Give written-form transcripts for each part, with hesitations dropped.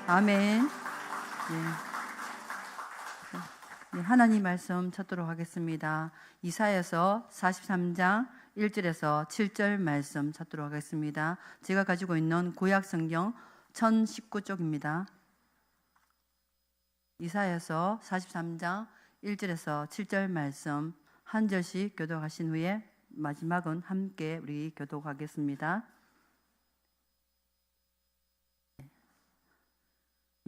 아멘. 네. 네, 하나님 말씀 찾도록 하겠습니다. 이사야서 43장 1절에서 7절 말씀 찾도록 하겠습니다. 제가 가지고 있는 구약 성경 1019쪽입니다. 이사야서 43장 1절에서 7절 말씀 한 절씩 교독하신 후에 마지막은 함께 우리 교독하겠습니다.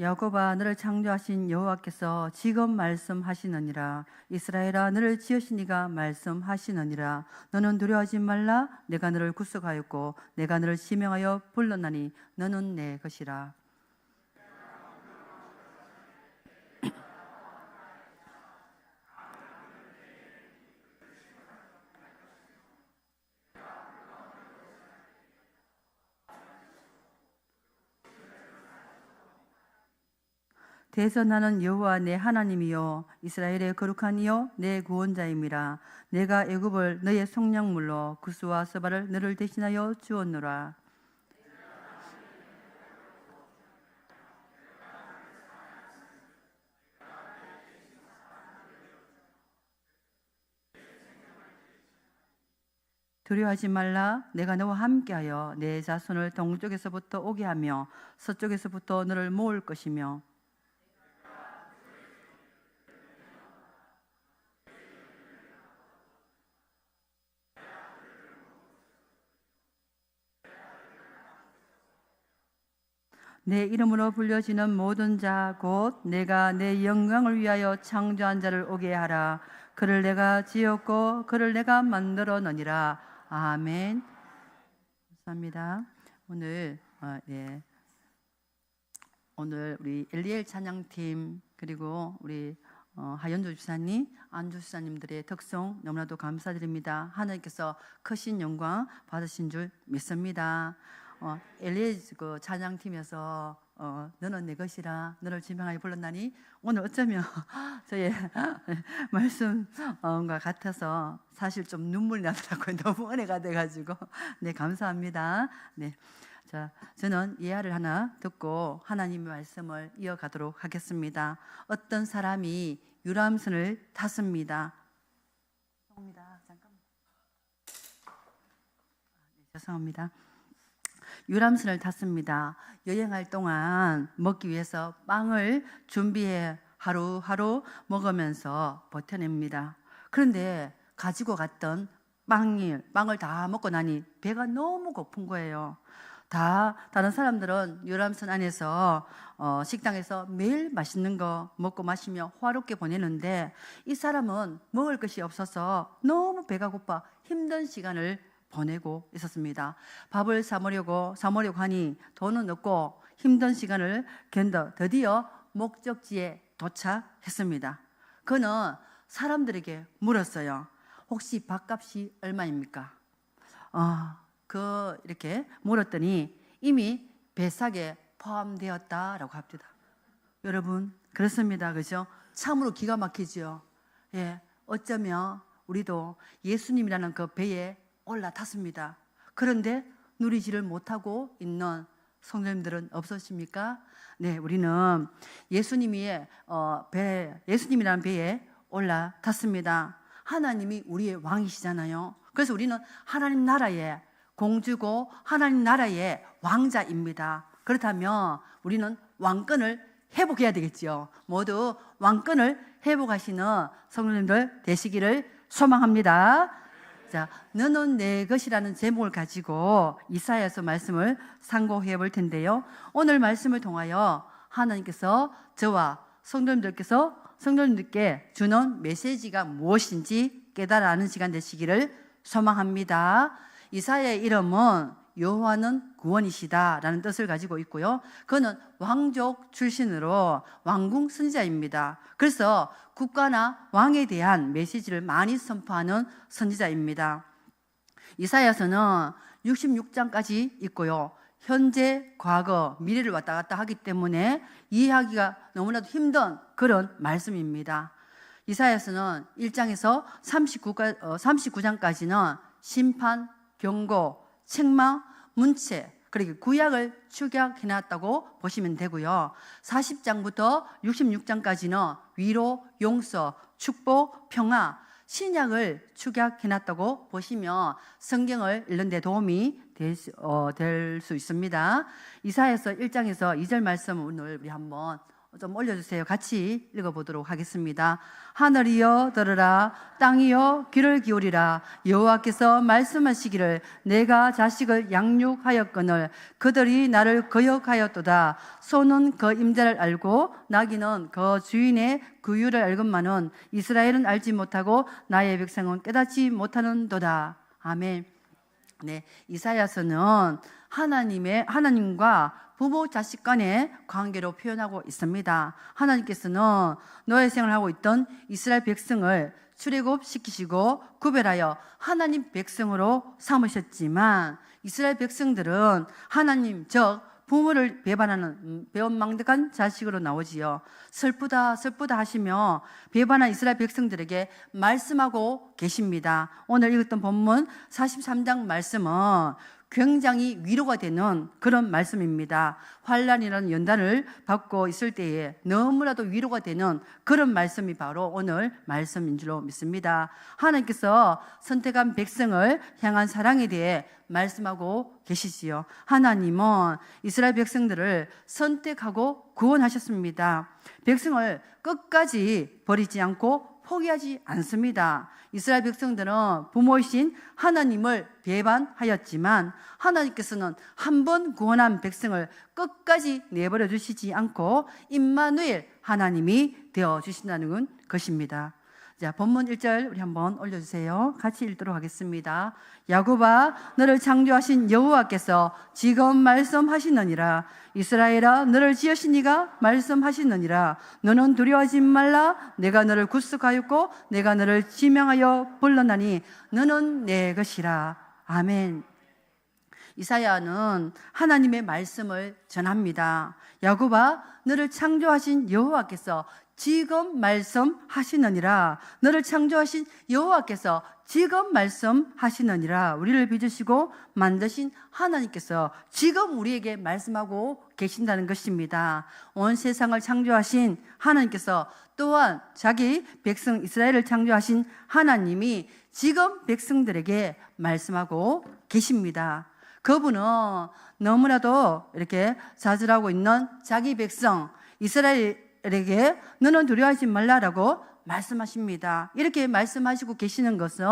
야곱아, 너를 창조하신 여호와께서 지금 말씀하시느니라. 이스라엘아, 너를 지으신 이가 말씀하시느니라. 너는 두려워하지 말라. 내가 너를 구속하였고 내가 너를 지명하여 불렀나니 너는 내 것이라. 대서 나는 여호와 내 하나님이요 이스라엘의 거룩한 이요 내 구원자임이라. 내가 애굽을 너의 속량물로 구스와 스바를 너를 대신하여 주었노라. 두려워하지 말라. 내가 너와 함께하여 내 자손을 동쪽에서부터 오게 하며 서쪽에서부터 너를 모을 것이며 내 이름으로 불려지는 모든 자 곧 내가 내 영광을 위하여 창조한 자를 오게 하라. 그를 내가 지었고 그를 내가 만들었느니라. 아멘. 감사합니다. 오늘 우리 엘리엘 찬양팀 그리고 우리 하연주 집사님, 안주 집사님들의 특성 너무나도 감사드립니다. 하나님께서 크신 영광 받으신 줄 믿습니다. 엘리엘 그 찬양팀에서 너는 내 것이라 너를 지명하여 불렀나니 오늘 어쩌면 저의 말씀과 같아서 사실 좀 눈물이 나더라고요. 너무 은혜가 돼가지고 네 감사합니다. 네, 자 저는 예화를 하나 듣고 하나님의 말씀을 이어가도록 하겠습니다. 어떤 사람이 유람선을 탔습니다. 죄송합니다. 유람선을 탔습니다. 여행할 동안 먹기 위해서 빵을 준비해 하루하루 먹으면서 버텨냅니다. 그런데 가지고 갔던 빵을 다 먹고 나니 배가 너무 고픈 거예요. 다른 사람들은 유람선 안에서 식당에서 매일 맛있는 거 먹고 마시며 화롭게 보내는데 이 사람은 먹을 것이 없어서 너무 배가 고파 힘든 시간을 보내고 있었습니다. 밥을 사 먹으려고 하니 돈은 없고 힘든 시간을 견뎌 드디어 목적지에 도착했습니다. 그는 사람들에게 물었어요. 혹시 밥값이 얼마입니까? 이렇게 물었더니 이미 배삭에 포함되었다라고 합니다. 여러분 그렇습니다. 그죠? 참으로 기가 막히죠. 예, 어쩌면 우리도 예수님이라는 그 배에 올라탔습니다. 그런데 누리지를 못하고 있는 성도님들은 없으십니까? 네, 우리는 예수님이라는 배에 올라탔습니다. 하나님이 우리의 왕이시잖아요. 그래서 우리는 하나님 나라의 공주고 하나님 나라의 왕자입니다. 그렇다면 우리는 왕권을 회복해야 되겠죠. 모두 왕권을 회복하시는 성도님들 되시기를 소망합니다. 자, 너는 내 것이라는 제목을 가지고 이사야서 말씀을 상고해 볼 텐데요. 오늘 말씀을 통하여 하나님께서 저와 성도님들께 주는 메시지가 무엇인지 깨달아 아는 시간 되시기를 소망합니다. 이사야의 이름은 여호와는 구원이시다라는 뜻을 가지고 있고요. 그는 왕족 출신으로 왕궁 선지자입니다. 그래서 국가나 왕에 대한 메시지를 많이 선포하는 선지자입니다. 이사야서는 66장까지 있고요. 현재, 과거, 미래를 왔다 갔다 하기 때문에 이해하기가 너무나도 힘든 그런 말씀입니다. 이사야서는 1장에서 39장까지는 심판, 경고, 책망, 문체, 그러니까 구약을 축약해놨다고 보시면 되고요. 40장부터 66장까지는 위로, 용서, 축복, 평화, 신약을 축약해놨다고 보시면 성경을 읽는 데 도움이 될 수 있습니다. 이사야서 1장에서 2절 말씀 오늘 우리 한번 좀 올려주세요. 같이 읽어보도록 하겠습니다. 하늘이여 들으라, 땅이여 귀를 기울이라. 여호와께서 말씀하시기를 내가 자식을 양육하였거늘 그들이 나를 거역하였도다. 소는 그 임자를 알고 나귀는 그 주인의 구유를 알건만은 이스라엘은 알지 못하고 나의 백성은 깨닫지 못하는도다. 아멘. 네, 이사야서는 하나님과 부모 자식 간의 관계로 표현하고 있습니다. 하나님께서는 노예 생활을 하고 있던 이스라엘 백성을 출애굽시키시고 구별하여 하나님 백성으로 삼으셨지만 이스라엘 백성들은 하나님 즉 부모를 배반하는 배은망덕한 자식으로 나오지요. 슬프다 하시며 배반한 이스라엘 백성들에게 말씀하고 계십니다. 오늘 읽었던 본문 43장 말씀은 굉장히 위로가 되는 그런 말씀입니다. 환난이라는 연단을 받고 있을 때에 너무나도 위로가 되는 그런 말씀이 바로 오늘 말씀인 줄로 믿습니다. 하나님께서 선택한 백성을 향한 사랑에 대해 말씀하고 계시지요. 하나님은 이스라엘 백성들을 선택하고 구원하셨습니다. 백성을 끝까지 버리지 않고 포기하지 않습니다. 이스라엘 백성들은 부모이신 하나님을 배반하였지만 하나님께서는 한 번 구원한 백성을 끝까지 내버려 두시지 않고 임마누엘 하나님이 되어 주신다는 것입니다. 자, 본문 1절 우리 한번 올려주세요. 같이 읽도록 하겠습니다. 야곱아 너를 창조하신 여호와께서 지금 말씀하시느니라. 이스라엘아 너를 지으신 이가 말씀하시느니라. 너는 두려워하지 말라. 내가 너를 구속하였고 내가 너를 지명하여 불렀나니 너는 내 것이라. 아멘. 이사야는 하나님의 말씀을 전합니다. 야곱아 너를 창조하신 여호와께서 지금 말씀하시느니라. 너를 창조하신 여호와께서 지금 말씀하시느니라. 우리를 빚으시고 만드신 하나님께서 지금 우리에게 말씀하고 계신다는 것입니다. 온 세상을 창조하신 하나님께서 또한 자기 백성 이스라엘을 창조하신 하나님이 지금 백성들에게 말씀하고 계십니다. 그분은 너무나도 이렇게 좌절하고 있는 자기 백성 이스라엘에게 너는 두려워하지 말라라고 말씀하십니다. 이렇게 말씀하시고 계시는 것은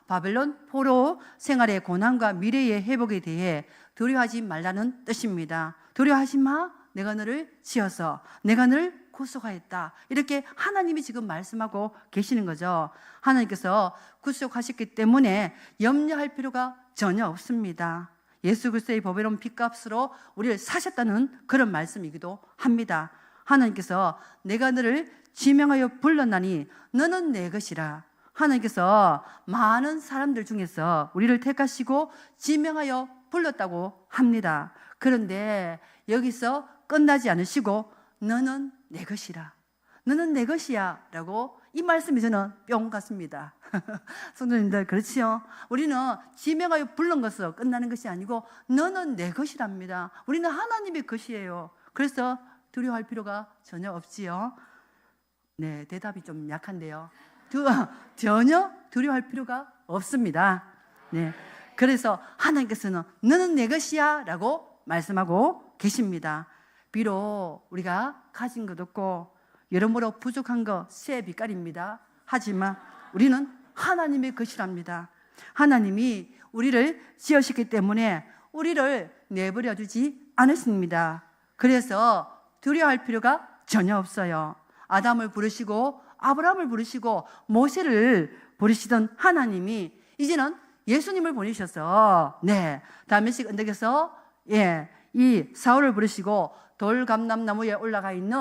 바벨론 포로 생활의 고난과 미래의 회복에 대해 두려워하지 말라는 뜻입니다. 두려워하지 마. 내가 너를 지어서 내가 너를 구속하였다. 이렇게 하나님이 지금 말씀하고 계시는 거죠. 하나님께서 구속하셨기 때문에 염려할 필요가 전혀 없습니다. 예수 그리스도의 보배로운 핏값으로 우리를 사셨다는 그런 말씀이기도 합니다. 하나님께서 내가 너를 지명하여 불렀나니 너는 내 것이라. 하나님께서 많은 사람들 중에서 우리를 택하시고 지명하여 불렀다고 합니다. 그런데 여기서 끝나지 않으시고 너는 내 것이라. 너는 내 것이야 라고 이 말씀이 저는 뿅 같습니다. 성도님들 그렇지요? 우리는 지명하여 부른 것으로 끝나는 것이 아니고 너는 내 것이랍니다. 우리는 하나님의 것이에요. 그래서 두려워할 필요가 전혀 없지요. 네, 대답이 좀 약한데요. 전혀 두려워할 필요가 없습니다. 네, 그래서 하나님께서는 너는 내 것이야 라고 말씀하고 계십니다. 비록 우리가 가진 것 없고 여러모로 부족한 거 새 빛깔입니다. 하지만 우리는 하나님의 것이랍니다. 하나님이 우리를 지으셨기 때문에 우리를 내버려 두지 않으십니다. 그래서 두려워할 필요가 전혀 없어요. 아담을 부르시고 아브라함을 부르시고 모세를 부르시던 하나님이 이제는 예수님을 보내셔서 다메섹 언덕에서 이 사울을 부르시고 돌감람나무에 올라가 있는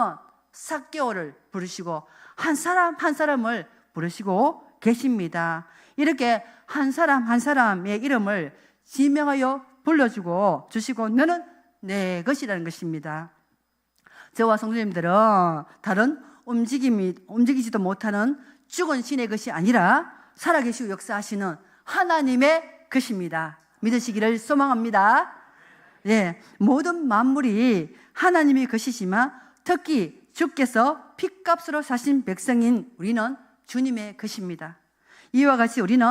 삭개오를 부르시고 한 사람 한 사람을 부르시고 계십니다. 이렇게 한 사람 한 사람의 이름을 지명하여 불러주고 주시고 너는 내 것이라는 것입니다. 저와 성도님들은 다른 움직이지도 못하는 죽은 신의 것이 아니라 살아계시고 역사하시는 하나님의 것입니다. 믿으시기를 소망합니다. 예, 모든 만물이 하나님의 것이지만 특히 주께서 핏값으로 사신 백성인 우리는 주님의 것입니다. 이와 같이 우리는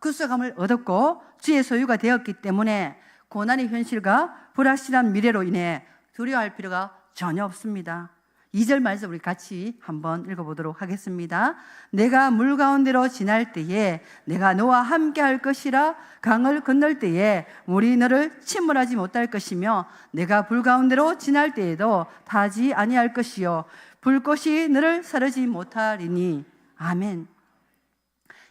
구속함을 얻었고 주의 소유가 되었기 때문에 고난의 현실과 불확실한 미래로 인해 두려워할 필요가 전혀 없습니다. 2절 말씀 우리 같이 한번 읽어보도록 하겠습니다. 내가 물 가운데로 지날 때에 내가 너와 함께 할 것이라. 강을 건널 때에 물이 너를 침몰하지 못할 것이며 내가 불 가운데로 지날 때에도 타지 아니할 것이요 불꽃이 너를 사르지 못하리니. 아멘.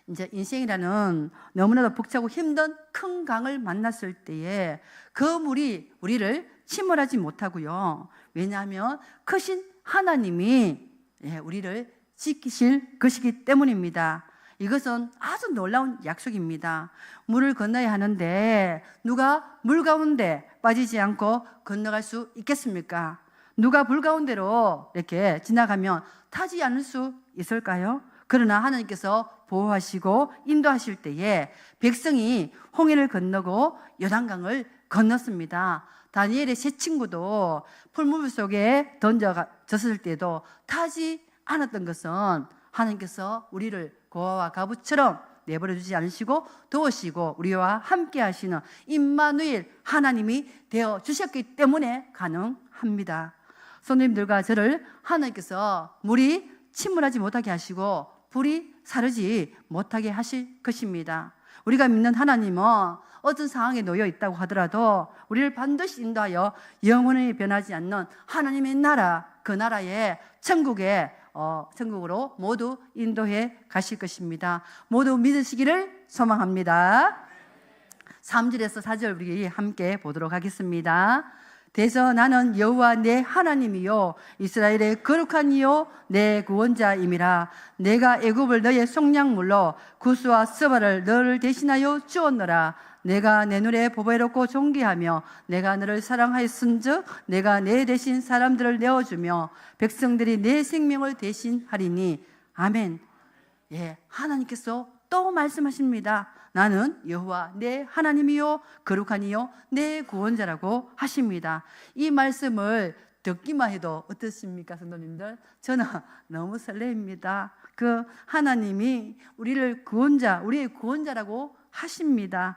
이제 인생이라는 너무나도 복잡하고 힘든 큰 강을 만났을 때에 그 물이 우리를 침몰하지 못하고요. 왜냐하면 크신 하나님이 우리를 지키실 것이기 때문입니다. 이것은 아주 놀라운 약속입니다. 물을 건너야 하는데 누가 물 가운데 빠지지 않고 건너갈 수 있겠습니까? 누가 불 가운데로 이렇게 지나가면 타지 않을 수 있을까요? 그러나 하나님께서 보호하시고 인도하실 때에 백성이 홍해를 건너고 요단강을 건넜습니다. 다니엘의 세 친구도 풀무불 속에 던져졌을 때도 타지 않았던 것은 하나님께서 우리를 고아와 가부처럼 내버려 두지 않으시고 도우시고 우리와 함께 하시는 임마누엘 하나님이 되어 주셨기 때문에 가능합니다. 손님들과 저를 하나님께서 물이 침몰하지 못하게 하시고 불이 사르지 못하게 하실 것입니다. 우리가 믿는 하나님은 어떤 상황에 놓여 있다고 하더라도 우리를 반드시 인도하여 영원히 변하지 않는 하나님의 나라, 그 나라의 천국으로 모두 인도해 가실 것입니다. 모두 믿으시기를 소망합니다. 3절에서 4절 우리 함께 보도록 하겠습니다. 대서 나는 여호와 내 하나님이요 이스라엘의 거룩한 이요 내 구원자임이라. 내가 애굽을 너의 속량물로 구스와 스바를 너를 대신하여 주었노라. 내가 내 눈에 보배롭고 존귀하며 내가 너를 사랑하였은즉 내가 내 대신 사람들을 내어주며 백성들이 내 생명을 대신하리니. 아멘. 예, 하나님께서 또 말씀하십니다. 나는 여호와 내 하나님이요 거룩한 이요 내 구원자라고 하십니다. 이 말씀을 듣기만 해도 어떻습니까, 성도님들? 저는 너무 설레입니다. 그 하나님이 우리를 우리의 구원자라고 하십니다.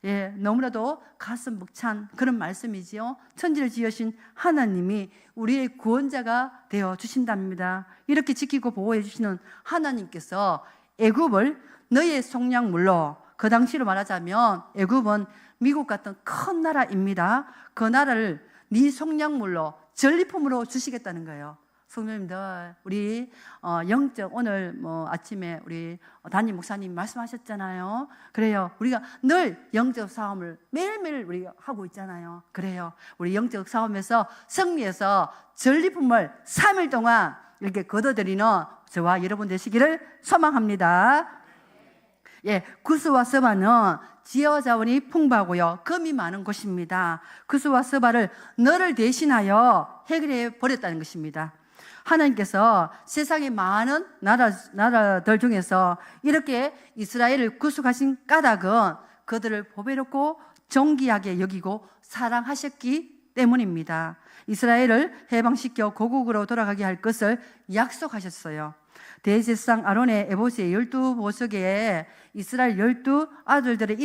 예, 너무나도 가슴 벅찬 그런 말씀이지요. 천지를 지으신 하나님이 우리의 구원자가 되어 주신답니다. 이렇게 지키고 보호해 주시는 하나님께서 애굽을 너의 속량물로, 그 당시로 말하자면 애굽은 미국 같은 큰 나라입니다. 그 나라를 네 속량물로 전리품으로 주시겠다는 거예요. 성도님들, 우리 영적 오늘 아침에 우리 담임 목사님 말씀하셨잖아요. 그래요. 우리가 늘 영적 싸움을 매일매일 우리가 하고 있잖아요. 그래요. 우리 영적 싸움에서 승리해서 전리품을 3일 동안 이렇게 거둬들이는 저와 여러분 되시기를 소망합니다. 예, 구스와 스바는 지하 자원이 풍부하고요 금이 많은 곳입니다. 구스와 스바를 너를 대신하여 해결해 버렸다는 것입니다. 하나님께서 세상의 많은 나라들 중에서 이렇게 이스라엘을 구속하신 까닭은 그들을 보배롭고 존귀하게 여기고 사랑하셨기 때문입니다. 이스라엘을 해방시켜 고국으로 돌아가게 할 것을 약속하셨어요. 대제사장 아론의 에봇의 12보석에 이스라엘 12아들들의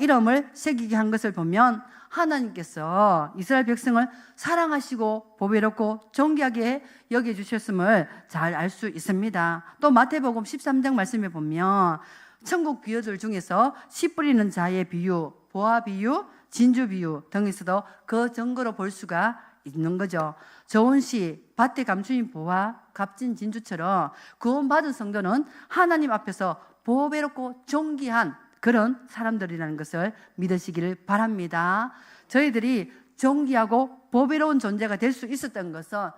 이름을 새기게 한 것을 보면 하나님께서 이스라엘 백성을 사랑하시고 보배롭고 존귀하게 여겨주셨음을 잘 알 수 있습니다. 또 마태복음 13장 말씀에 보면 천국 비유들 중에서 씨 뿌리는 자의 비유, 보아 비유, 진주 비유 등에서도 그 증거로 볼 수가 있는 거죠. 좋은 씨, 밭에 감추인 보아, 값진 진주처럼 구원받은 성도는 하나님 앞에서 보배롭고 존귀한 그런 사람들이라는 것을 믿으시기를 바랍니다. 저희들이 존귀하고 보배로운 존재가 될 수 있었던 것은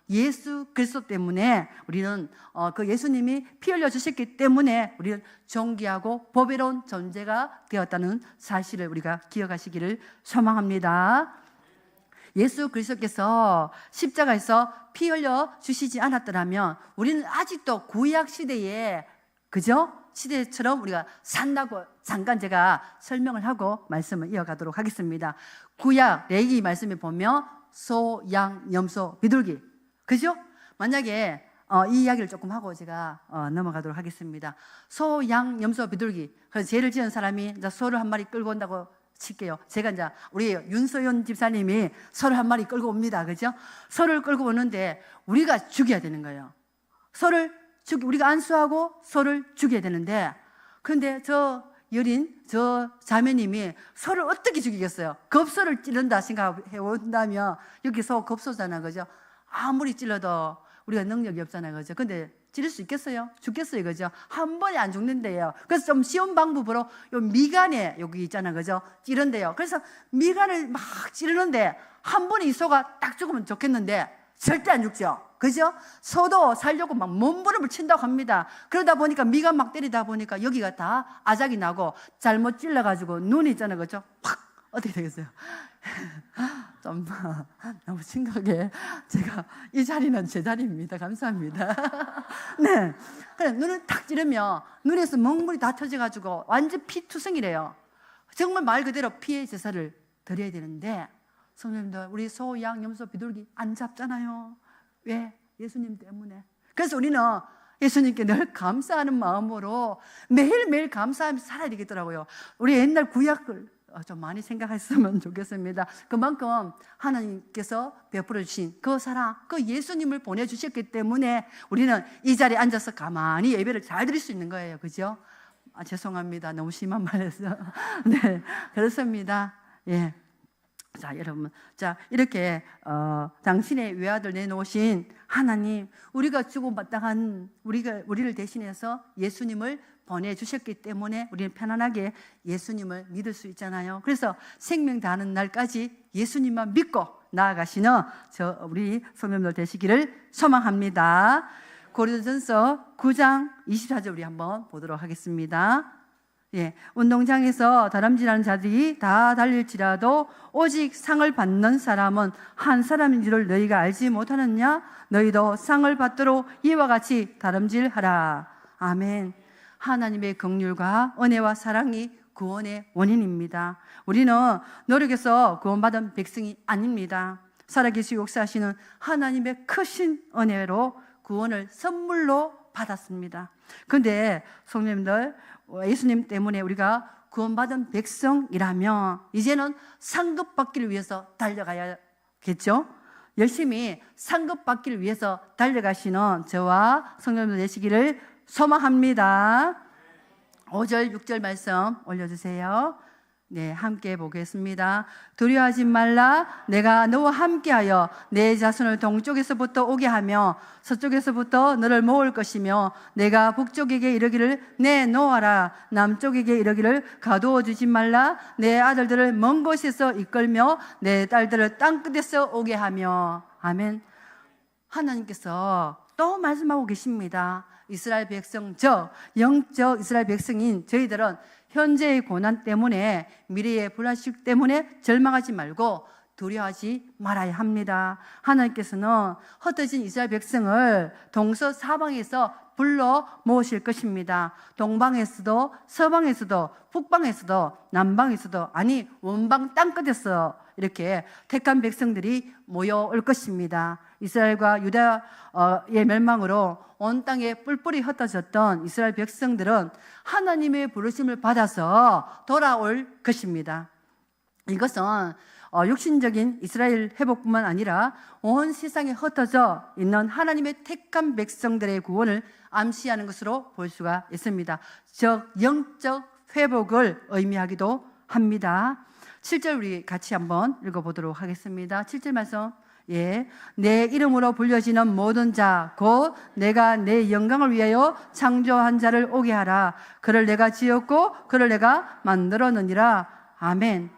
예수 그리스도 때문에 우리는 그 예수님이 피 흘려 주셨기 때문에 우리는 존귀하고 보배로운 존재가 되었다는 사실을 우리가 기억하시기를 소망합니다. 예수 그리스도께서 십자가에서 피 흘려 주시지 않았더라면 우리는 아직도 구약 시대에 시대처럼 우리가 산다고 잠깐 제가 설명을 하고 말씀을 이어가도록 하겠습니다. 구약 레위기 말씀에 보면 소, 양, 염소, 비둘기, 그죠? 만약에 이 이야기를 조금 하고 제가 넘어가도록 하겠습니다. 소, 양, 염소, 비둘기. 그래서 죄를 지은 사람이 이제 소를 한 마리 끌고 온다고 칠게요. 제가 이제 우리 윤소연 집사님이 소를 한 마리 끌고 옵니다. 그죠? 소를 끌고 오는데 우리가 죽여야 되는 거예요. 우리가 안수하고 소를 죽여야 되는데, 그런데 저 여린 저 자매님이 소를 어떻게 죽이겠어요? 겁소를 찌른다 생각해 본다면 여기 소 겁소잖아, 그죠? 아무리 찔러도 우리가 능력이 없잖아요, 그죠? 근데 찌를 수 있겠어요? 죽겠어요, 그죠? 한 번에 안 죽는데요. 그래서 좀 쉬운 방법으로 요 미간에 여기 있잖아, 그죠? 찌른대요. 그래서 미간을 막 찌르는데 한 번에 이 소가 딱 죽으면 좋겠는데 절대 안 죽죠, 그죠? 소도 살려고 막 몸부림을 친다고 합니다. 그러다 보니까 미간 막 때리다 보니까 여기가 다 아작이 나고 잘못 찔러가지고 눈이 있잖아요, 그죠? 확 어떻게 되겠어요? 좀 너무 심각해. 제가 이 자리는 제 자리입니다. 감사합니다. 네, 그래 눈을 탁 찌르면 눈에서 먹물이 다 터져가지고 완전 피투성이래요. 정말 말 그대로 피의 제사를 드려야 되는데, 성도님들, 우리 소, 양, 염소, 비둘기 안 잡잖아요. 왜? 예수님 때문에. 그래서 우리는 예수님께 늘 감사하는 마음으로 매일매일 감사하면서 살아야 되겠더라고요. 우리 옛날 구약을 좀 많이 생각했으면 좋겠습니다. 그만큼 하나님께서 베풀어 주신 그 사랑, 그 예수님을 보내주셨기 때문에 우리는 이 자리에 앉아서 가만히 예배를 잘 드릴 수 있는 거예요. 그죠? 죄송합니다. 너무 심한 말해서. 네, 그렇습니다. 예. 자, 여러분, 자, 이렇게 당신의 외아들 내놓으신 하나님, 우리가 주고마땅한 우리를 대신해서 예수님을 보내주셨기 때문에 우리는 편안하게 예수님을 믿을 수 있잖아요. 그래서 생명 다하는 날까지 예수님만 믿고 나아가시는 우리 성도님들 되시기를 소망합니다. 고린도전서 9장 24절 우리 한번 보도록 하겠습니다. 예, 운동장에서 다람쥐라는 자들이 다 달릴지라도 오직 상을 받는 사람은 한 사람인 줄을 너희가 알지 못하느냐? 너희도 상을 받도록 이와 같이 다름질하라. 아멘. 하나님의 긍휼과 은혜와 사랑이 구원의 원인입니다. 우리는 노력해서 구원받은 백성이 아닙니다. 살아계시고 역사하시는 하나님의 크신 은혜로 구원을 선물로 받았습니다. 그런데 성도님들, 예수님 때문에 우리가 구원받은 백성이라면 이제는 상급받기를 위해서 달려가야겠죠? 열심히 상급받기를 위해서 달려가시는 저와 성도님들 되시기를 소망합니다. 5절, 6절 말씀 올려주세요. 네, 함께 보겠습니다. 두려워하지 말라. 내가 너와 함께하여 내 자손을 동쪽에서부터 오게 하며 서쪽에서부터 너를 모을 것이며 내가 북쪽에게 이르기를 내놓아라. 남쪽에게 이르기를 가두어 주지 말라. 내 아들들을 먼 곳에서 이끌며 내 딸들을 땅끝에서 오게 하며. 아멘. 하나님께서 또 말씀하고 계십니다. 이스라엘 백성, 영적 이스라엘 백성인 저희들은 현재의 고난 때문에, 미래의 불안식 때문에 절망하지 말고 두려워하지 말아야 합니다. 하나님께서는 흩어진 이스라엘 백성을 동서사방에서 불러 모으실 것입니다. 동방에서도 서방에서도 북방에서도 남방에서도, 아니 원방 땅끝에서 이렇게 택한 백성들이 모여올 것입니다. 이스라엘과 유다의 멸망으로 온 땅에 뿔뿔이 흩어졌던 이스라엘 백성들은 하나님의 부르심을 받아서 돌아올 것입니다. 이것은 육신적인 이스라엘 회복뿐만 아니라 온 세상에 흩어져 있는 하나님의 택한 백성들의 구원을 암시하는 것으로 볼 수가 있습니다. 즉 영적 회복을 의미하기도 합니다. 7절 우리 같이 한번 읽어보도록 하겠습니다. 7절 말씀. 예, 내 이름으로 불려지는 모든 자 곧 내가 내 영광을 위하여 창조한 자를 오게 하라. 그를 내가 지었고 그를 내가 만들었느니라. 아멘.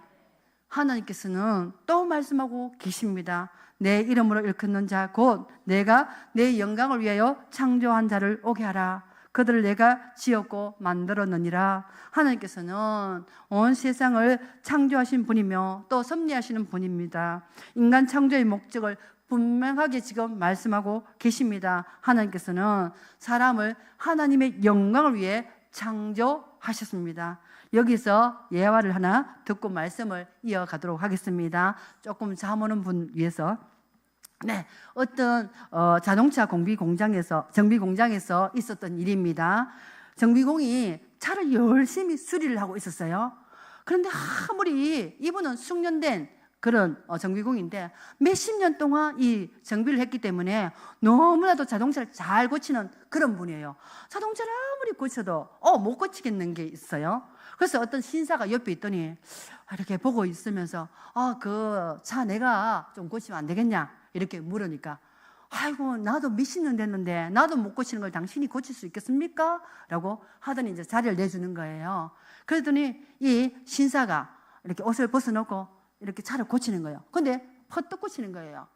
하나님께서는 또 말씀하고 계십니다. 내 이름으로 일컫는 자 곧 내가 내 영광을 위하여 창조한 자를 오게 하라. 그들을 내가 지었고 만들었느니라. 하나님께서는 온 세상을 창조하신 분이며 또 섭리하시는 분입니다. 인간 창조의 목적을 분명하게 지금 말씀하고 계십니다. 하나님께서는 사람을 하나님의 영광을 위해 창조하셨습니다. 하셨습니다. 여기서 예화를 하나 듣고 말씀을 이어가도록 하겠습니다. 조금 잠 오는 분 위해서. 네, 어떤 자동차 정비 공장에서 있었던 일입니다. 정비공이 차를 열심히 수리를 하고 있었어요. 그런데 아무리 이분은 숙련된 그런 정비공인데 몇십 년 동안 이 정비를 했기 때문에 너무나도 자동차를 잘 고치는 그런 분이에요. 자동차를 아무리 고쳐도 못 고치겠는 게 있어요. 그래서 어떤 신사가 옆에 있더니 이렇게 보고 있으면서 그 차 내가 좀 고치면 안 되겠냐 이렇게 물으니까, 아이고 나도 몇십 년 됐는데 나도 못 고치는 걸 당신이 고칠 수 있겠습니까? 라고 하더니 이제 자리를 내주는 거예요. 그러더니 이 신사가 이렇게 옷을 벗어놓고 이렇게 차를 고치는 거예요. 근데 퍼뜩 고치는 거예요.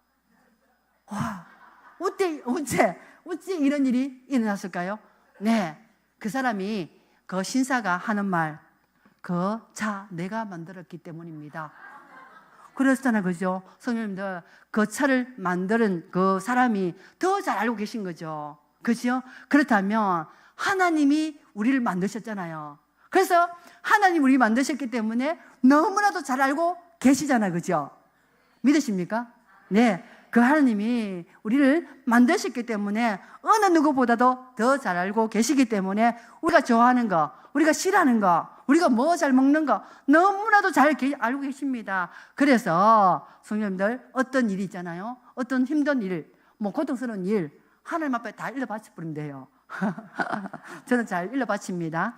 와, 어째 이런 일이 일어났을까요? 네, 그 사람이, 그 신사가 하는 말, 그 차 내가 만들었기 때문입니다. 그랬잖아요, 그죠? 성령님들, 그 차를 만드는 그 사람이 더 잘 알고 계신 거죠, 그죠? 그렇다면 하나님이 우리를 만드셨잖아요. 그래서 하나님 우리 만드셨기 때문에 너무나도 잘 알고 계시잖아요, 그죠? 믿으십니까? 네, 그 하나님이 우리를 만드셨기 때문에 어느 누구보다도 더 잘 알고 계시기 때문에 우리가 좋아하는 거, 우리가 싫어하는 거, 우리가 뭐 잘 먹는 거 너무나도 잘 알고 계십니다. 그래서 성령님들, 어떤 일이 있잖아요, 어떤 힘든 일, 뭐 고통스러운 일, 하나님 앞에 다 일러 바쳐버리면 돼요. 저는 잘 일러 바칩니다.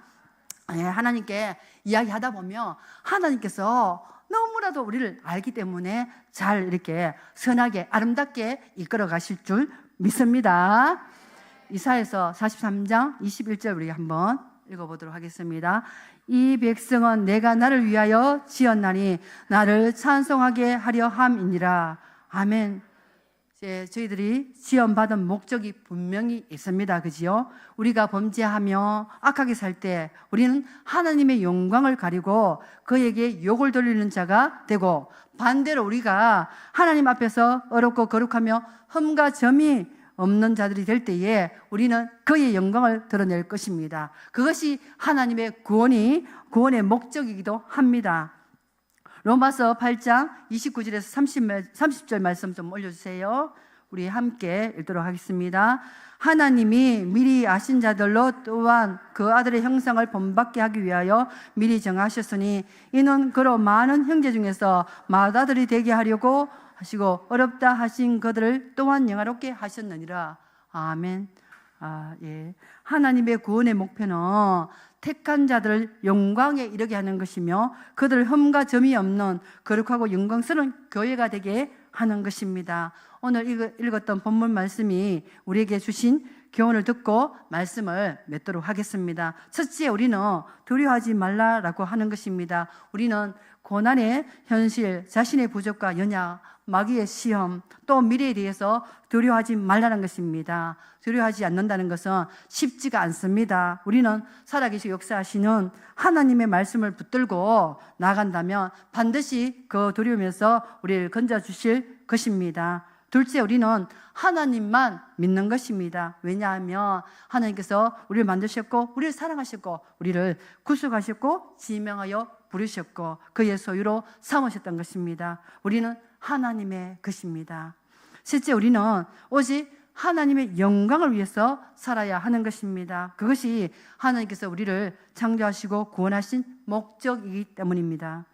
네, 하나님께 이야기하다 보면 하나님께서 너무나도 우리를 알기 때문에 잘 이렇게 선하게 아름답게 이끌어 가실 줄 믿습니다. 이사야서 43장 21절 우리 한번 읽어보도록 하겠습니다. 이 백성은 내가 나를 위하여 지었나니 나를 찬송하게 하려 함이니라. 아멘. 저희들이 지원받은 목적이 분명히 있습니다, 그지요? 우리가 범죄하며 악하게 살 때 우리는 하나님의 영광을 가리고 그에게 욕을 돌리는 자가 되고, 반대로 우리가 하나님 앞에서 어렵고 거룩하며 흠과 점이 없는 자들이 될 때에 우리는 그의 영광을 드러낼 것입니다. 그것이 하나님의 구원의 목적이기도 합니다. 로마서 8장 29절에서 30절 말씀 좀 올려주세요. 우리 함께 읽도록 하겠습니다. 하나님이 미리 아신 자들로 또한 그 아들의 형상을 본받게 하기 위하여 미리 정하셨으니 이는 그로 많은 형제 중에서 맏아들이 되게 하려고 하시고 어렵다 하신 그들을 또한 영화롭게 하셨느니라. 아멘. 예. 하나님의 구원의 목표는 택한 자들을 영광에 이르게 하는 것이며 그들을 흠과 점이 없는 거룩하고 영광스러운 교회가 되게 하는 것입니다. 오늘 읽었던 본문 말씀이 우리에게 주신 교훈을 듣고 말씀을 맺도록 하겠습니다. 첫째, 우리는 두려워하지 말라라고 하는 것입니다. 우리는 고난의 현실, 자신의 부족과 연약, 마귀의 시험, 또 미래에 대해서 두려워하지 말라는 것입니다. 두려워하지 않는다는 것은 쉽지가 않습니다. 우리는 살아계시고 역사하시는 하나님의 말씀을 붙들고 나간다면 반드시 그 두려움에서 우리를 건져주실 것입니다. 둘째, 우리는 하나님만 믿는 것입니다. 왜냐하면 하나님께서 우리를 만드셨고 우리를 사랑하셨고 우리를 구속하셨고 지명하여 부르셨고 그의 소유로 삼으셨던 것입니다. 우리는 하나님의 것입니다. 셋째, 우리는 오직 하나님의 영광을 위해서 살아야 하는 것입니다. 그것이 하나님께서 우리를 창조하시고 구원하신 목적이기 때문입니다.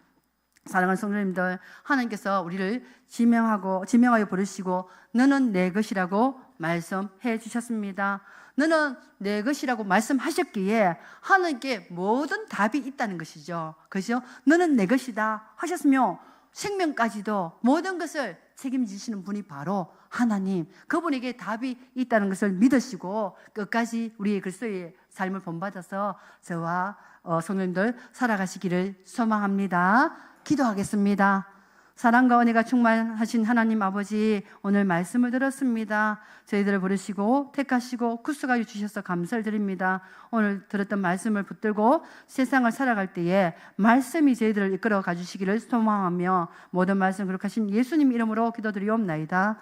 사랑하는 성도님들, 하나님께서 우리를 지명하여 부르시고 너는 내 것이라고 말씀해 주셨습니다. 너는 내 것이라고 말씀하셨기에 하나님께 모든 답이 있다는 것이죠. 그죠? 너는 내 것이다 하셨으며 생명까지도 모든 것을 책임지시는 분이 바로 하나님, 그분에게 답이 있다는 것을 믿으시고 끝까지 우리의 그리스도의 삶을 본받아서 저와 성도님들 살아가시기를 소망합니다. 기도하겠습니다. 사랑과 은혜가 충만하신 하나님 아버지, 오늘 말씀을 들었습니다. 저희들을 부르시고 택하시고 구속하여 주셔서 감사를 드립니다. 오늘 들었던 말씀을 붙들고 세상을 살아갈 때에 말씀이 저희들을 이끌어 가주시기를 소망하며 모든 말씀 거룩하신 예수님 이름으로 기도드리옵나이다.